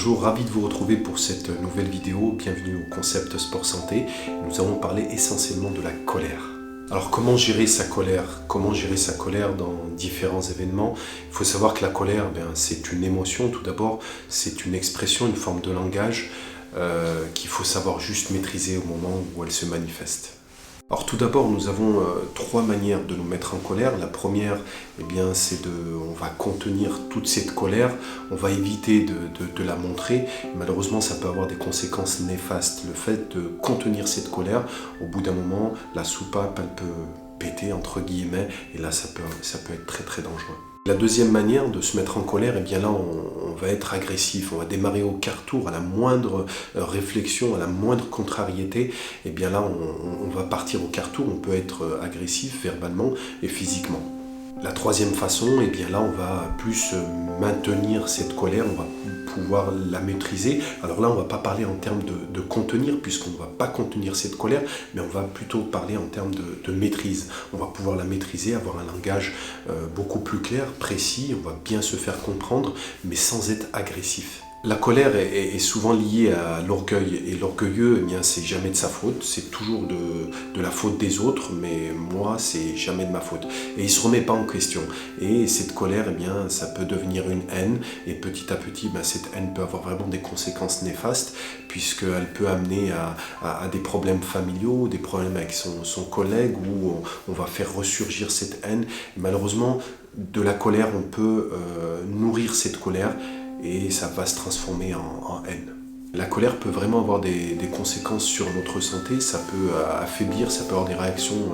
Bonjour, ravi de vous retrouver pour cette nouvelle vidéo. Bienvenue au concept Sport Santé. Nous allons parler essentiellement de la colère. Alors comment gérer sa colère? Comment gérer sa colère dans différents événements? Il faut savoir que la colère, c'est une émotion tout d'abord, c'est une expression, une forme de langage qu'il faut savoir juste maîtriser au moment où elle se manifeste. Alors tout d'abord, nous avons trois manières de nous mettre en colère. La première, on va contenir toute cette colère, on va éviter de la montrer. Malheureusement, ça peut avoir des conséquences néfastes. Le fait de contenir cette colère, au bout d'un moment, la soupape, elle peut péter, entre guillemets, et là, ça peut être très très dangereux. La deuxième manière de se mettre en colère, là on va être agressif, on va démarrer au quart-tour, à la moindre réflexion, à la moindre contrariété, là on va partir au quart-tour, on peut être agressif verbalement et physiquement. La troisième façon, là on va plus maintenir cette colère, on va pouvoir la maîtriser. Alors là on va pas parler en termes de contenir, puisqu'on ne va pas contenir cette colère, mais on va plutôt parler en termes de maîtrise. On va pouvoir la maîtriser, avoir un langage beaucoup plus clair, précis, on va bien se faire comprendre, mais sans être agressif. La colère est souvent liée à l'orgueil, et l'orgueilleux, c'est jamais de sa faute, c'est toujours de la faute des autres, mais moi, c'est jamais de ma faute. Et il ne se remet pas en question. Et cette colère, ça peut devenir une haine, et petit à petit, cette haine peut avoir vraiment des conséquences néfastes, puisqu'elle peut amener à des problèmes familiaux, des problèmes avec son collègue, où on va faire ressurgir cette haine. Et malheureusement, de la colère, on peut nourrir cette colère, et ça va se transformer en haine. La colère peut vraiment avoir des conséquences sur notre santé, ça peut affaiblir, ça peut avoir des réactions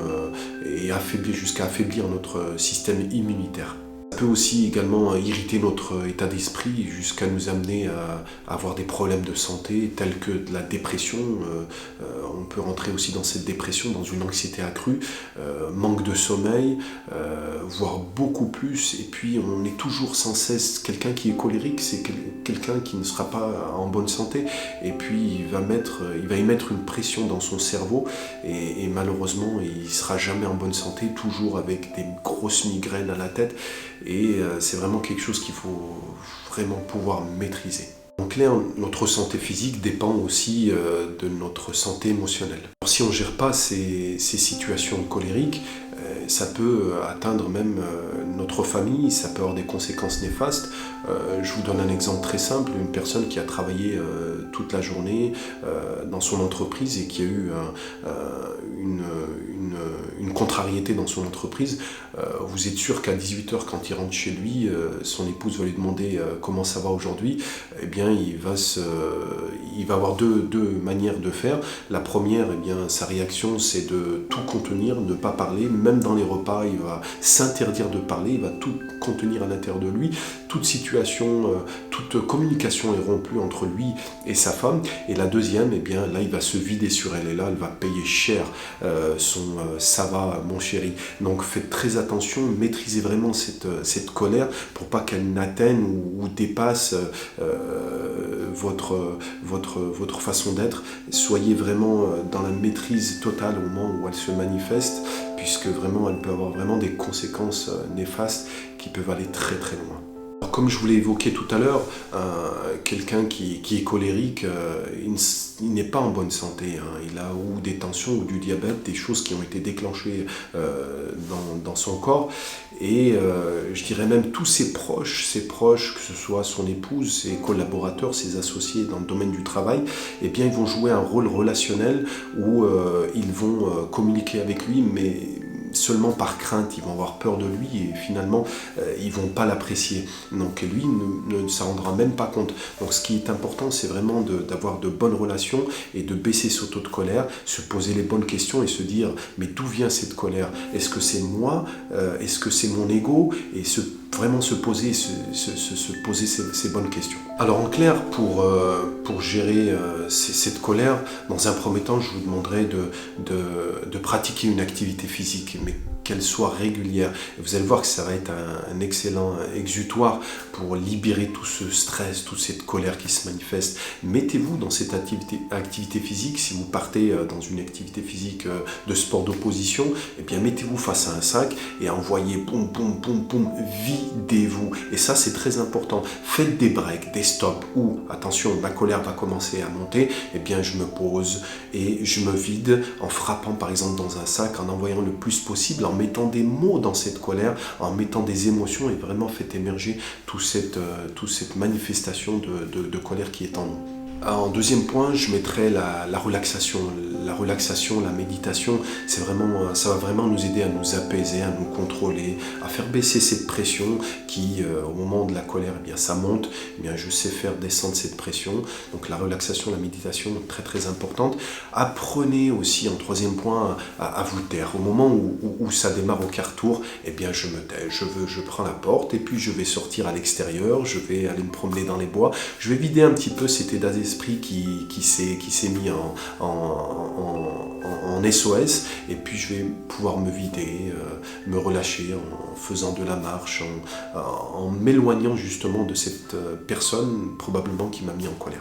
et affaiblir jusqu'à affaiblir notre système immunitaire. Ça peut aussi également irriter notre état d'esprit jusqu'à nous amener à avoir des problèmes de santé tels que de la dépression. On peut rentrer aussi dans cette dépression, dans une anxiété accrue, manque de sommeil, voire beaucoup plus. Et puis on est toujours sans cesse, quelqu'un qui est colérique, c'est quelqu'un qui ne sera pas en bonne santé. Et puis il va y mettre une pression dans son cerveau et malheureusement il ne sera jamais en bonne santé, toujours avec des grosses migraines à la tête. Et c'est vraiment quelque chose qu'il faut vraiment pouvoir maîtriser. En clair, notre santé physique dépend aussi de notre santé émotionnelle. Alors, si on ne gère pas ces situations colériques, ça peut atteindre même notre famille, ça peut avoir des conséquences néfastes. Je vous donne un exemple très simple, une personne qui a travaillé toute la journée dans son entreprise et qui a eu une contrariété dans son entreprise. Vous êtes sûr qu'à 18h, quand il rentre chez lui, son épouse va lui demander comment ça va aujourd'hui. Il va avoir deux manières de faire. La première, sa réaction, c'est de tout contenir, ne pas parler. Même dans les repas, il va s'interdire de parler, il va tout contenir à l'intérieur de lui. Toute situation, toute communication est rompue entre lui et sa femme. Et la deuxième, là, il va se vider sur elle. Et là, elle va payer cher son ça va, mon chéri. Donc faites très attention, maîtrisez vraiment cette colère pour pas qu'elle n'atteigne ou dépasse votre façon d'être. Soyez vraiment dans la maîtrise totale au moment où elle se manifeste, puisque vraiment elle peut avoir vraiment des conséquences néfastes qui peuvent aller très très loin. Alors, comme je vous l'ai évoqué tout à l'heure, quelqu'un qui est colérique, il n'est pas en bonne santé. Il a ou des tensions ou du diabète, des choses qui ont été déclenchées dans son corps. Et je dirais même tous ses proches, que ce soit son épouse, ses collaborateurs, ses associés dans le domaine du travail, ils vont jouer un rôle relationnel où ils vont communiquer avec lui, mais seulement par crainte, ils vont avoir peur de lui et finalement ils vont pas l'apprécier. Donc lui ne s'en rendra même pas compte. Donc ce qui est important, c'est vraiment d'avoir de bonnes relations et de baisser son taux de colère, se poser les bonnes questions et se dire mais d'où vient cette colère? Est-ce que c'est moi? Est-ce que c'est mon ego? Et vraiment se poser ces bonnes questions. Alors en clair, pour gérer cette colère, dans un premier temps, je vous demanderai de pratiquer une activité physique, mais qu'elle soit régulière. Et vous allez voir que ça va être un excellent exutoire pour libérer tout ce stress, toute cette colère qui se manifeste. Mettez-vous dans cette activité physique. Si vous partez dans une activité physique de sport d'opposition, eh bien mettez-vous face à un sac et envoyez boum, boum, boum, boum, videz-vous. Et ça, c'est très important. Faites des breaks, des stops où, attention, ma colère va commencer à monter, eh bien je me pose et je me vide en frappant par exemple dans un sac, en envoyant le plus possible, en mettant des mots dans cette colère, en mettant des émotions et vraiment faites émerger toute cette manifestation de colère qui est en nous. En deuxième point, je mettrai la relaxation. La relaxation, la méditation, ça va vraiment nous aider à nous apaiser, à nous contrôler, à faire baisser cette pression qui, au moment de la colère, eh bien, ça monte. Eh bien, je sais faire descendre cette pression. Donc la relaxation, la méditation, très très importante. Apprenez aussi, en troisième point, à vous taire. Au moment où ça démarre au quart tour, eh bien, je me tais. Je prends la porte et puis je vais sortir à l'extérieur. Je vais aller me promener dans les bois. Je vais vider un petit peu cet état d'esprit qui s'est mis en SOS, et puis je vais pouvoir me vider, me relâcher en faisant de la marche, en m'éloignant justement de cette personne probablement qui m'a mis en colère.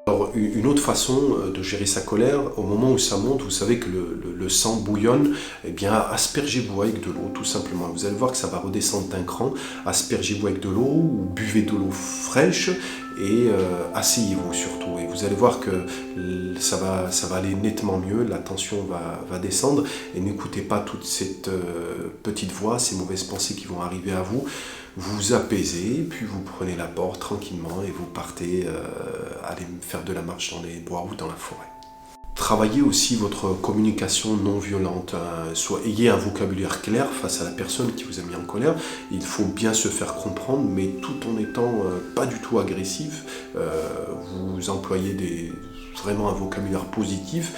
Alors, une autre façon de gérer sa colère, au moment où ça monte, vous savez que le sang bouillonne, eh bien aspergez-vous avec de l'eau, tout simplement. Vous allez voir que ça va redescendre d'un cran. Aspergez-vous avec de l'eau ou buvez de l'eau fraîche et asseyez-vous surtout. Et vous allez voir que ça va aller nettement mieux, la tension va descendre et n'écoutez pas toute cette petite voix, ces mauvaises pensées qui vont arriver à vous. Vous apaisez, puis vous prenez la porte tranquillement et vous partez aller faire de la marche dans les bois ou dans la forêt. Travaillez aussi votre communication non violente. Ayez un vocabulaire clair face à la personne qui vous a mis en colère. Il faut bien se faire comprendre, mais tout en étant pas du tout agressif. Vous employez vraiment un vocabulaire positif,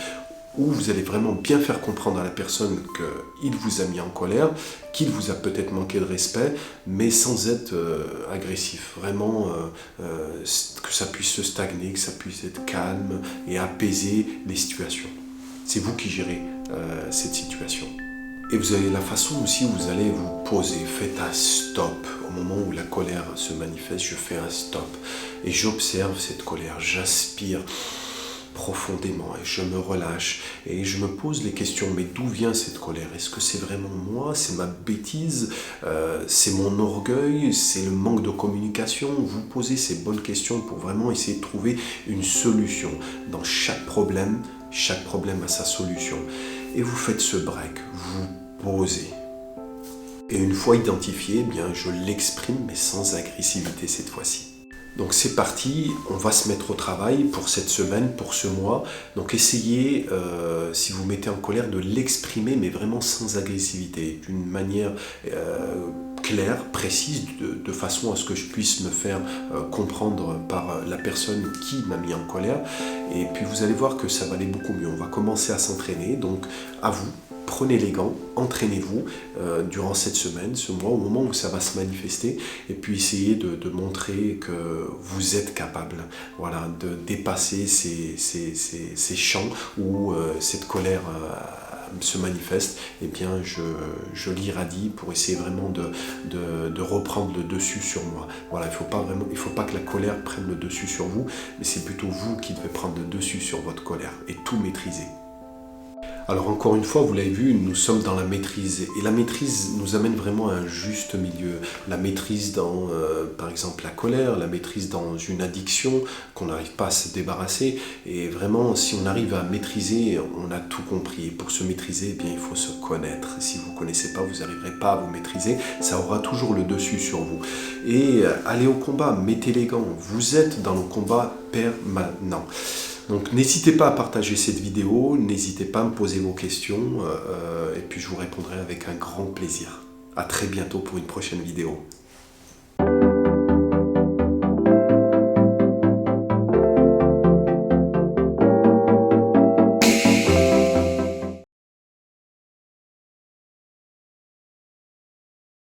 où vous allez vraiment bien faire comprendre à la personne qu'il vous a mis en colère, qu'il vous a peut-être manqué de respect, mais sans être agressif. Vraiment que ça puisse se stagner, que ça puisse être calme et apaiser les situations. C'est vous qui gérez cette situation. Et vous avez la façon aussi où vous allez vous poser. Faites un stop. Au moment où la colère se manifeste, je fais un stop. Et j'observe cette colère, j'aspire profondément et je me relâche et je me pose les questions. Mais d'où vient cette colère? Est-ce que c'est vraiment moi? C'est ma bêtise? C'est mon orgueil? C'est le manque de communication? Vous posez ces bonnes questions pour vraiment essayer de trouver une solution. Dans chaque problème a sa solution. Et vous faites ce break, vous posez. Et une fois identifié, eh bien, je l'exprime mais sans agressivité cette fois-ci. Donc c'est parti, on va se mettre au travail pour cette semaine, pour ce mois. Donc essayez, si vous mettez en colère, de l'exprimer, mais vraiment sans agressivité, d'une manière claire, précise, de façon à ce que je puisse me faire comprendre par la personne qui m'a mis en colère. Et puis vous allez voir que ça va aller beaucoup mieux. On va commencer à s'entraîner, donc à vous. Prenez les gants, entraînez-vous durant cette semaine, ce mois, au moment où ça va se manifester, et puis essayez de montrer que vous êtes capable, voilà, de dépasser ces champs où cette colère se manifeste. Et bien je l'irradie pour essayer vraiment de reprendre le dessus sur moi. Voilà, il faut pas que la colère prenne le dessus sur vous, mais c'est plutôt vous qui devez prendre le dessus sur votre colère et tout maîtriser. Alors encore une fois, vous l'avez vu, nous sommes dans la maîtrise. Et la maîtrise nous amène vraiment à un juste milieu. La maîtrise dans, par exemple, la colère, la maîtrise dans une addiction qu'on n'arrive pas à se débarrasser. Et vraiment, si on arrive à maîtriser, on a tout compris. Et pour se maîtriser, eh bien, il faut se connaître. Si vous ne connaissez pas, vous n'arriverez pas à vous maîtriser. Ça aura toujours le dessus sur vous. Et allez au combat, mettez les gants. Vous êtes dans le combat permanent. Donc n'hésitez pas à partager cette vidéo, n'hésitez pas à me poser vos questions et puis je vous répondrai avec un grand plaisir. À très bientôt pour une prochaine vidéo.